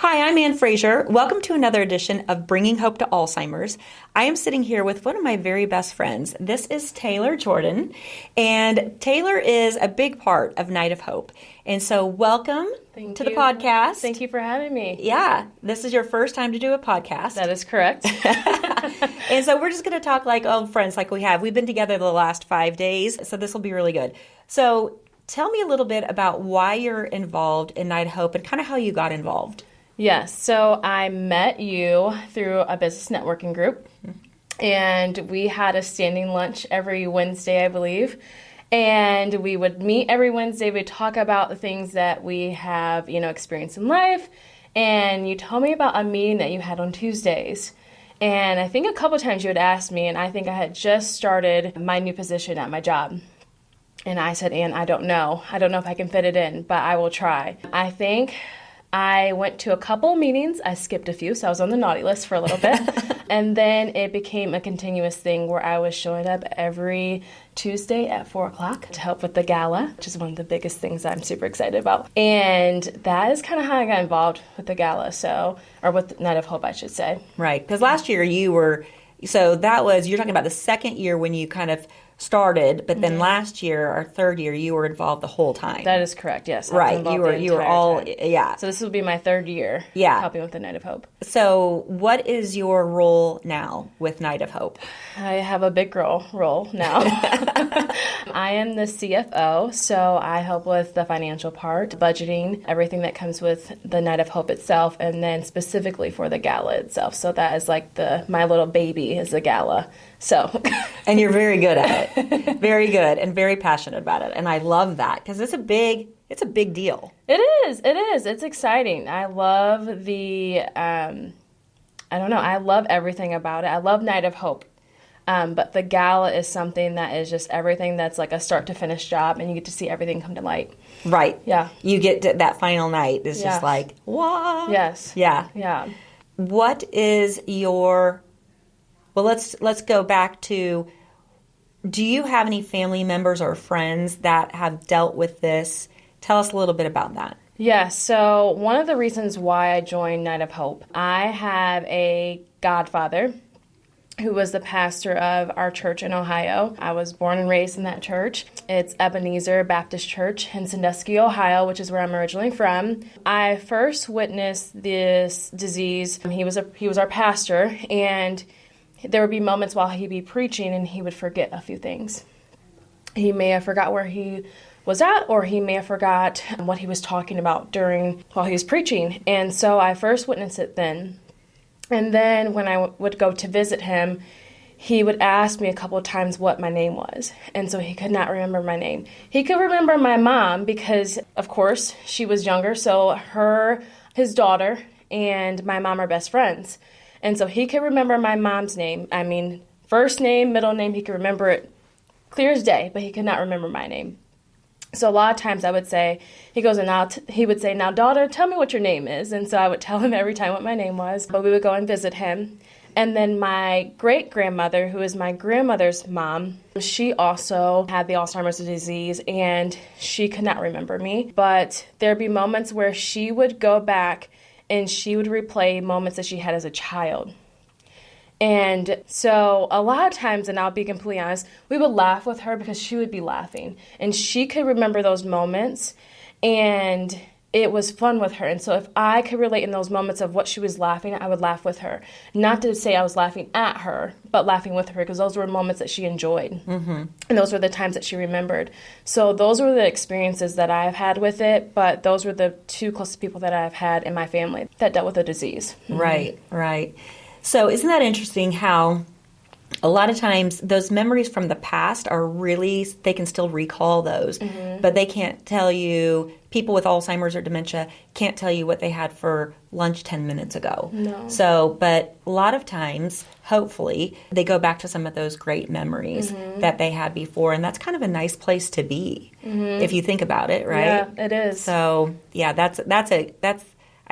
Hi, I'm Anne Fraser. Welcome to another edition of Bringing Hope to Alzheimer's. I am sitting here with one of my very best friends. This is Taylor Jordan, and Taylor is a big part of Night of Hope. And so welcome to the podcast. Thank you for having me. Yeah, this is your first time to do a podcast. That is correct. And so we're just going to talk like old friends like we have. We've been together the last 5 days, so this will be really good. So tell me a little bit about why you're involved in Night of Hope and kind of how you got involved. Yes, so I met you through a business networking group, and we had a standing lunch every Wednesday, I believe, and we would meet every Wednesday. We'd talk about the things that we have, experienced in life, and you told me about a meeting that you had on Tuesdays, and I think a couple times you had asked me, and I think I had just started my new position at my job. And I said, Anne, I don't know if I can fit it in, but I will try. I think I went to a couple of meetings. I skipped a few, so I was on the naughty list for a little bit. And then it became a continuous thing where I was showing up every Tuesday at 4 o'clock to help with the gala, which is one of the biggest things I'm super excited about. And that is kind of how I got involved with the gala, or with Night of Hope, I should say. Right, because last year you're talking about the second year when you kind of started, but then last year, our third year, you were involved the whole time. That is correct, yes. Right, you were all, time. yeah. So this will be my third year helping with the Night of Hope. So what is your role now with Night of Hope? I have a big role now. I am the CFO, so I help with the financial part, budgeting, everything that comes with the Night of Hope itself, and then specifically for the gala itself. So that is like my little baby is the gala. So, and you're very good at it, very good, and very passionate about it, and I love that because it's a big deal. It is. It's exciting. I love I love everything about it. I love Night of Hope, but the gala is something that is just everything that's like a start to finish job, and you get to see everything come to light. Right. Yeah. You get to, that final night is just like, what? Yes. Yeah. Yeah. What is your? Well, let's go back to, do you have any family members or friends that have dealt with this? Tell us a little bit about that. Yeah, so one of the reasons why I joined Night of Hope, I have a godfather who was the pastor of our church in Ohio. I was born and raised in that church. It's Ebenezer Baptist Church in Sandusky, Ohio, which is where I'm originally from. I first witnessed this disease. He was our pastor, and there would be moments while he'd be preaching and he would forget a few things. He may have forgot where he was at, or he may have forgot what he was talking about while he was preaching. And so I first witnessed it then. And then when I would go to visit him, he would ask me a couple of times what my name was. And so he could not remember my name. He could remember my mom because, of course, she was younger. So his daughter and my mom are best friends. And so he could remember my mom's name. I mean, first name, middle name, he could remember it clear as day, but he could not remember my name. So a lot of times I would say, he would say, now daughter, tell me what your name is. And so I would tell him every time what my name was, but we would go and visit him. And then my great-grandmother, who is my grandmother's mom, she also had the Alzheimer's disease, and she could not remember me. But there'd be moments where she would go back and she would replay moments that she had as a child. And so a lot of times, and I'll be completely honest, we would laugh with her because she would be laughing. And she could remember those moments, and it was fun with her. And so if I could relate in those moments of what she was laughing at, I would laugh with her. Not to say I was laughing at her, but laughing with her, because those were moments that she enjoyed. Mm-hmm. And those were the times that she remembered. So those were the experiences that I've had with it, but those were the two closest people that I've had in my family that dealt with the disease. Mm-hmm. Right. So isn't that interesting how a lot of times those memories from the past they can still recall those, but they can't tell you, people with Alzheimer's or dementia can't tell you what they had for lunch 10 minutes ago. No. So, but a lot of times, hopefully, they go back to some of those great memories that they had before, and that's kind of a nice place to be, if you think about it, right? Yeah, it is. So, yeah, that's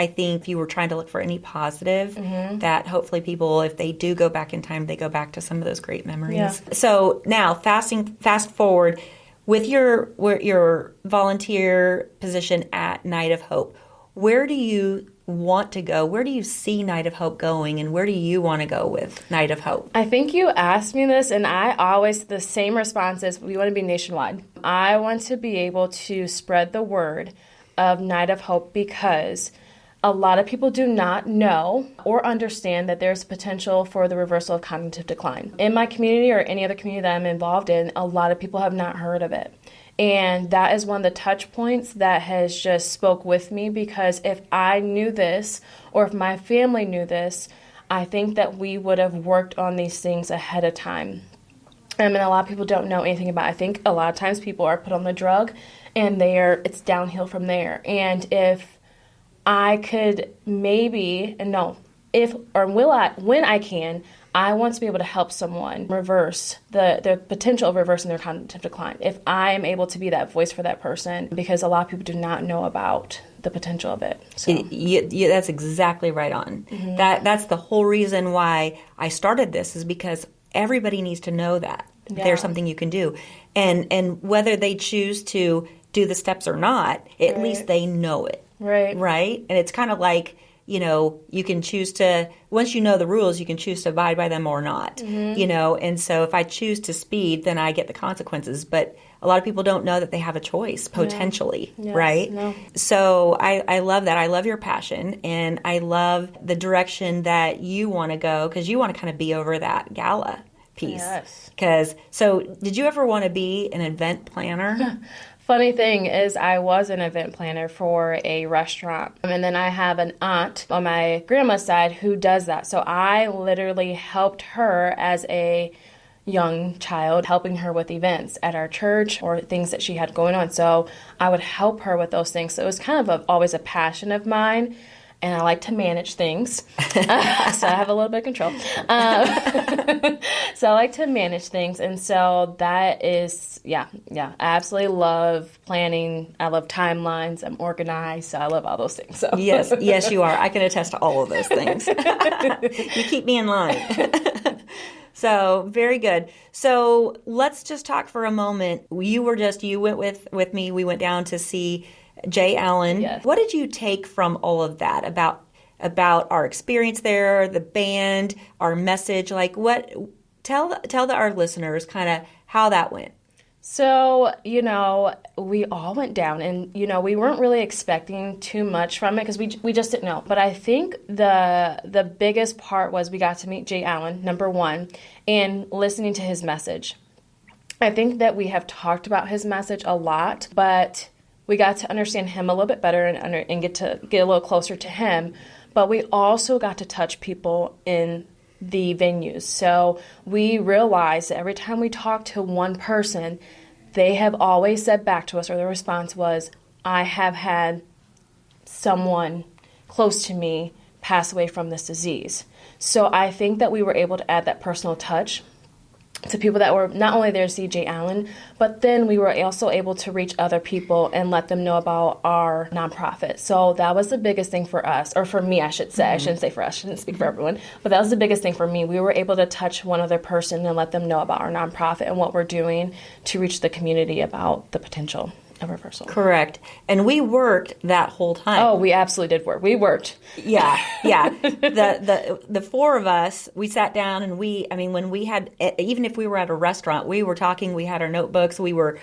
I think if you were trying to look for any positive, that hopefully people, if they do go back in time, they go back to some of those great memories. Yeah. So now, fast forward, with your volunteer position at Night of Hope, where do you want to go? Where do you see Night of Hope going, and where do you want to go with Night of Hope? I think you asked me this, and I always, the same response is, we want to be nationwide. I want to be able to spread the word of Night of Hope because a lot of people do not know or understand that there's potential for the reversal of cognitive decline. In my community or any other community that I'm involved in, a lot of people have not heard of it. And that is one of the touch points that has just spoke with me, because if I knew this or if my family knew this, I think that we would have worked on these things ahead of time. I mean, a lot of people don't know anything about it. I think a lot of times people are put on the drug and it's downhill from there. And if I could maybe, and no, if or will I, when I can, I want to be able to help someone reverse the potential of reversing their cognitive decline. If I am able to be that voice for that person, because a lot of people do not know about the potential of it. So. Yeah, that's exactly right on. Mm-hmm. That's the whole reason why I started this, is because everybody needs to know that there's something you can do. And whether they choose to do the steps or not, at least they know it. Right. Right? And it's kind of like, you can choose to, once you know the rules, you can choose to abide by them or not, and so if I choose to speed, then I get the consequences. But a lot of people don't know that they have a choice, potentially, right? No. So I love that. I love your passion, and I love the direction that you want to go, because you want to kind of be over that gala piece. Yes. So did you ever want to be an event planner? Funny thing is, I was an event planner for a restaurant. And then I have an aunt on my grandma's side who does that. So I literally helped her as a young child, helping her with events at our church or things that she had going on. So I would help her with those things. So it was kind of always a passion of mine. And I like to manage things, so I have a little bit of control. So I like to manage things, and so that is, I absolutely love planning. I love timelines. I'm organized, so I love all those things. So. Yes, you are. I can attest to all of those things. You keep me in line. So very good. So let's just talk for a moment. You went with me. We went down to see Jay Allen. Yes. What did you take from all of that about our experience there, the band, our message? Like, what? Tell our listeners kind of how that went. So, we all went down, and, we weren't really expecting too much from it because we just didn't know. But I think the biggest part was we got to meet Jay Allen, number one, and listening to his message. I think that we have talked about his message a lot, but we got to understand him a little bit better and get a little closer to him. But we also got to touch people in the venues. So we realized that every time we talked to one person, they have always said back to us, or their response was, I have had someone close to me pass away from this disease. So I think that we were able to add that personal touch to people that were not only there to see Jay Allen, but then we were also able to reach other people and let them know about our nonprofit. So that was the biggest thing for us, or for me, I should say. Mm-hmm. I shouldn't say for us, I shouldn't speak for everyone, but that was the biggest thing for me. We were able to touch one other person and let them know about our nonprofit and what we're doing to reach the community about the potential of reversal. Correct. And we worked that whole time. Oh, we absolutely did work. We worked. Yeah. The four of us, we sat down and when we had, even if we were at a restaurant, we were talking, we had our notebooks, we were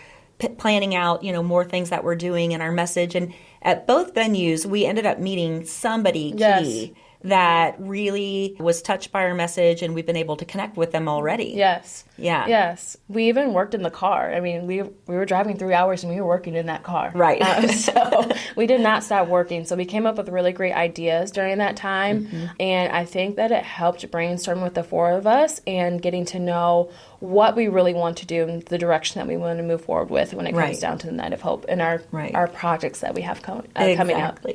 planning out, more things that we're doing in our message. And at both venues, we ended up meeting somebody key that really was touched by our message, and we've been able to connect with them already. Yes. Yeah. Yes. We even worked in the car. I mean, we were driving 3 hours and we were working in that car. Right. So we did not stop working. So we came up with really great ideas during that time. Mm-hmm. And I think that it helped brainstorm with the four of us and getting to know what we really want to do and the direction that we want to move forward with when it comes down to the Night of Hope and our projects that we have coming up.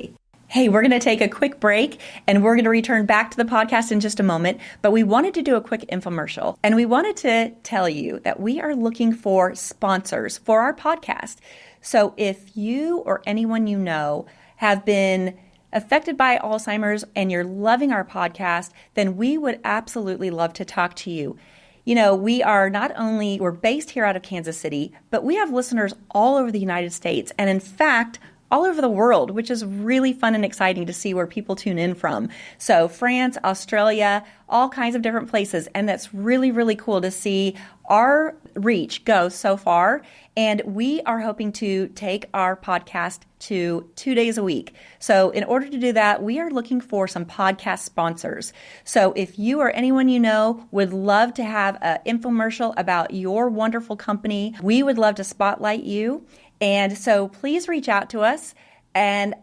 Hey, we're going to take a quick break, and we're going to return back to the podcast in just a moment, but we wanted to do a quick infomercial, and we wanted to tell you that we are looking for sponsors for our podcast. So if you or anyone you know have been affected by Alzheimer's and you're loving our podcast, then we would absolutely love to talk to you. We're based here out of Kansas City, but we have listeners all over the United States, and in fact, all over the world, which is really fun and exciting to see where people tune in from. So France, Australia, all kinds of different places. And that's really, really cool to see our reach go so far. And we are hoping to take our podcast to 2 days a week. So in order to do that, we are looking for some podcast sponsors. So if you or anyone you know would love to have an infomercial about your wonderful company, we would love to spotlight you. And so please reach out to us and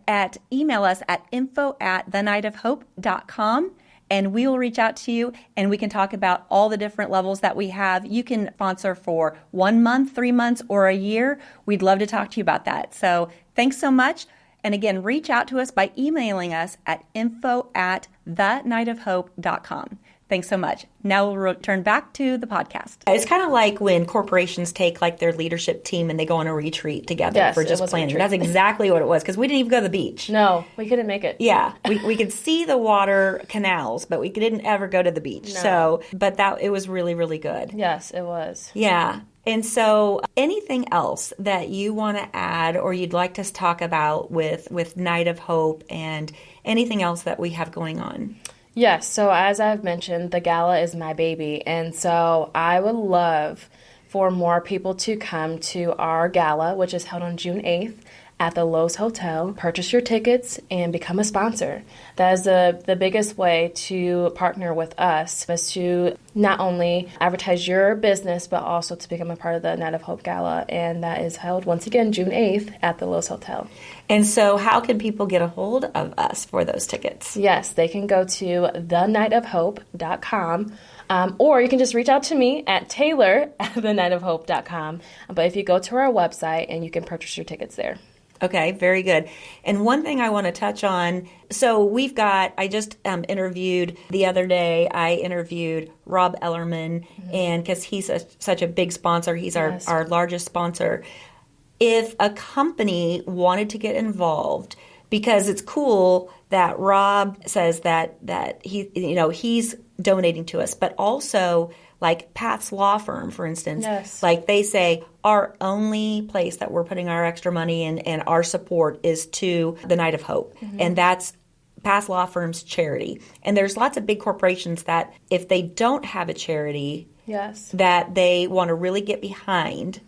email us at info@thenightofhope.com. And we will reach out to you and we can talk about all the different levels that we have. You can sponsor for 1 month, 3 months, or a year. We'd love to talk to you about that. So thanks so much. And again, reach out to us by emailing us at info@thenightofhope.com. Thanks so much. Now we'll return back to the podcast. It's kind of like when corporations take like their leadership team and they go on a retreat together for just planning. That's exactly what it was, because we didn't even go to the beach. No, we couldn't make it. Yeah, we could see the water canals, but we didn't ever go to the beach. No. So, but it was really, really good. Yes, it was. Yeah. And so anything else that you want to add or you'd like to talk about with Night of Hope and anything else that we have going on? Yes, so as I've mentioned, the gala is my baby, and so I would love for more people to come to our gala, which is held on June 8th at the Lowe's Hotel. Purchase your tickets and become a sponsor. That is the biggest way to partner with us, is to not only advertise your business, but also to become a part of the Night of Hope Gala, and that is held once again June 8th at the Lowe's Hotel. And so how can people get a hold of us for those tickets? Yes, they can go to thenightofhope.com. Or you can just reach out to me at taylor@thenightofhope.com. But if you go to our website, and you can purchase your tickets there. Okay, very good. And one thing I want to touch on, so I just interviewed the other day, I interviewed Rob Ellerman, and because he's such a big sponsor, he's our largest sponsor. If a company wanted to get involved, because it's cool that Rob says that he's donating to us, but also like Pat's Law Firm, for instance, like they say our only place that we're putting our extra money in and our support is to the Night of Hope. And that's Pat's Law Firm's charity. And there's lots of big corporations that if they don't have a charity that they want to really get behind,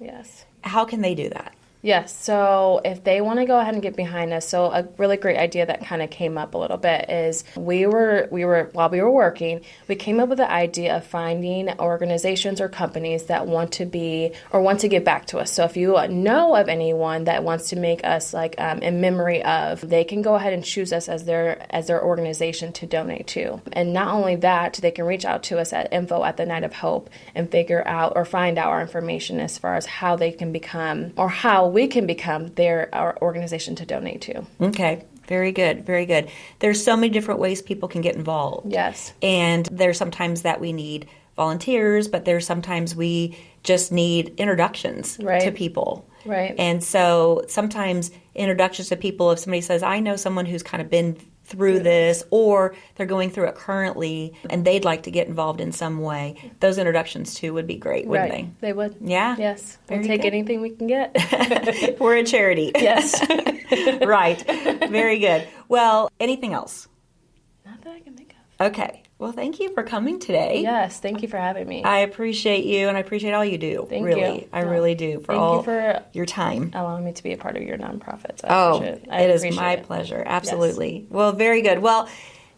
how can they do that? Yes, so if they want to go ahead and get behind us, so a really great idea that kind of came up a little bit is we were while we were working, we came up with the idea of finding organizations or companies that want to give back to us. So if you know of anyone that wants to make us in memory of, they can go ahead and choose us as their organization to donate to. And not only that, they can reach out to us at info@thenightofhope and figure out or find out our information as far as how they can become, or how we can become our organization to donate to. Okay. Very good. Very good. There's so many different ways people can get involved. Yes. And there's sometimes that we need volunteers, but there's sometimes we just need introductions to people. Right. And so sometimes introductions to people, if somebody says, I know someone who's kind of been through this, or they're going through it currently and they'd like to get involved in some way, those introductions too would be great, wouldn't they? They would. Yeah. Yes. We'll take anything we can get. We're a charity. Yes. Right. Very good. Well, anything else? Not that I can think of. Okay. Well, thank you for coming today. Yes, thank you for having me. I appreciate you, and I appreciate all you do. Thank you. I really do, for your time. Allowing me to be a part of your nonprofit. It is my pleasure. Absolutely. Yes. Well, very good. Well,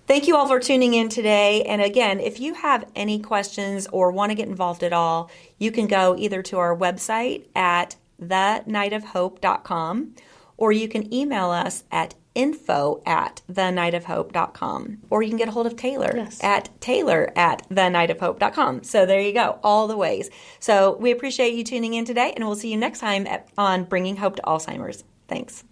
thank you all for tuning in today. And again, if you have any questions or want to get involved at all, you can go either to our website at thenightofhope.com, or you can email us at info@thenightofhope.com, or you can get a hold of Taylor at taylor@thenightofhope.com. So there you go, all the ways. So we appreciate you tuning in today, and we'll see you next time on Bringing Hope to Alzheimer's. Thanks.